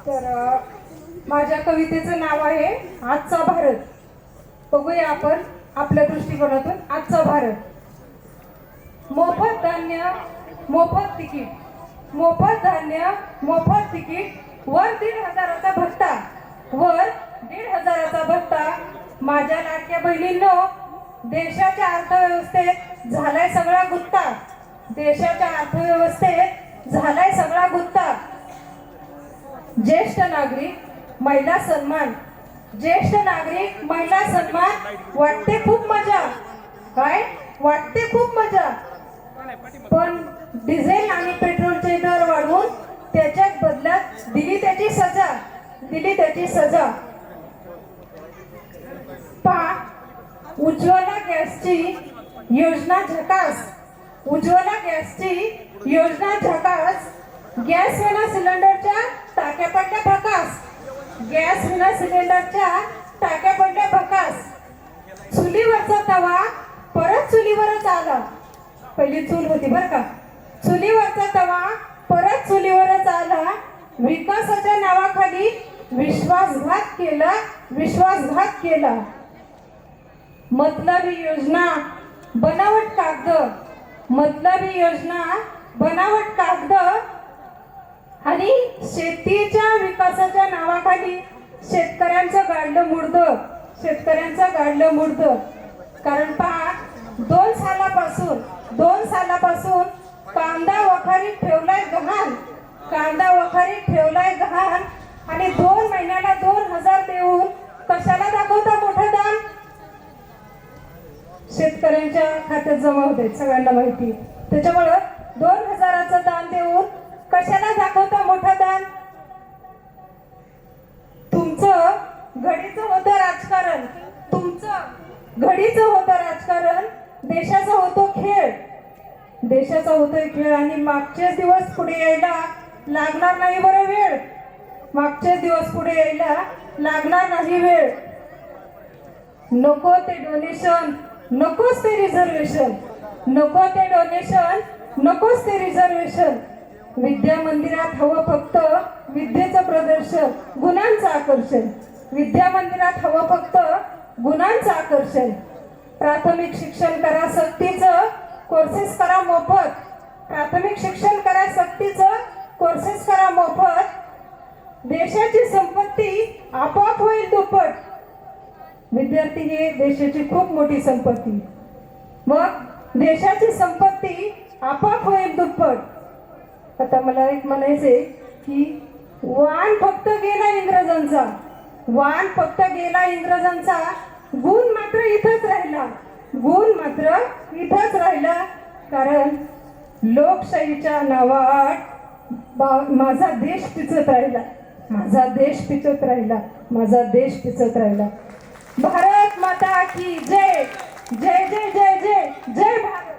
तर माझ्या कवितेचं नाव आहे आजचा भारत. बघूया आपण आपल्या दृष्टिकोनातून आजचा भारत. मोफत धान्य, मोफत तिकीट, मोफत धान्य, मोफत तिकीट, वर 1,500चा भत्ता, वर 1,500चा भत्ता. माझ्या लाडक्या बहिणींनो, देशाच्या अर्थव्यवस्थेत झालाय सगळा गुत्ता, देशाच्या अर्थव्यवस्थेत झालाय सगळा गुत्ता. ज्येष्ठ नागरिक महिला सन्मान, ज्येष्ठ नागरिक महिला सन्मान. वाटते खूप मजा, काय वाटते खूप मजा, पण डिझेल आणि पेट्रोलचे दर वाढवून त्याच्यात बदल्यात दिली त्याची सजा, दिली त्याची सजा. पहा, उज्ज्वला गॅसची योजना झकास, उज्ज्वला गॅसची योजना झकास. गॅस विना सिलेंडरच्या टाक्या पडल्या भकास, गॅस विना सिलेंडरच्या टाक्या पडल्या भकास. चुलीवरचा तवा परत चुलीवरच आला, पहिली चूल होती बरं का, चुलीवरचा तवा परत चुलीवरच आला. विकासाच्या नावाखाली विश्वासघात केला, विश्वासघात केला. मतलबी योजना बनावट कागद, मतलबी योजना बनावट कागद. आणि शेतीच्या विकासाच्या नावाखाली शेतकऱ्यांचं गाडलं मुडदं, शेतकऱ्यांचं गाडलं मुडदं. कारण पहा, 2 सालापासून कांदा वखारीत ठेवलाय गहाण, कांदा वखारीत ठेवलाय गहाण. आणि 2 महिन्याला 2,000 देऊन कशाला दाखवता मोठं दान? शेतकऱ्यांच्या खात्यात जमा होते, सगळ्यांना माहिती. त्याच्यामुळं 2,000चं दान देऊन कशाला दाखवता मोठं दान? तुमचं घडीचं होतं राजकारण, तुमचं घडीचं होतं राजकारण. देशाचा होतो खेळ, देशाचा होतोय खेळ. आणि मागचेच दिवस पुढे यायला लागणार नाही बरं वेळ, मागचेच दिवस पुढे यायला लागणार नाही वेळ. नको ते डोनेशन, नकोच ते रिझर्वेशन, नको ते डोनेशन, नकोच ते रिझर्वेशन. विद्या मंदिरात हवं फक्त विद्येचं प्रदर्शन, गुणांचं आकर्षण. विद्या मंदिरात हवं फक्त गुणांचं आकर्षण. प्राथमिक शिक्षण करा सक्तीचं, कोर्सेस करा मोफत. प्राथमिक शिक्षण करा सक्तीचं, कोर्सेस करा मोफत. देशाची संपत्ती आपोआप होईल दुप्पट. विद्यार्थी हे देशाची खूप मोठी संपत्ती, मग देशाची संपत्ती आपोआप होईल दुप्पट. आता मला एक म्हणायचंय की वाण फक्त गेला इंग्रजांचा, वाण फक्त गेला इंग्रजांचा, गुण मात्र इथंच राहिला, गुण मात्र इथंच राहिला. कारण लोकशाहीच्या नावात माझा देश पिचत राहिला, माझा देश पिचत राहिला, माझा देश पिचत राहिला. भारत माता की जय, जय जय जय जय जय भारत.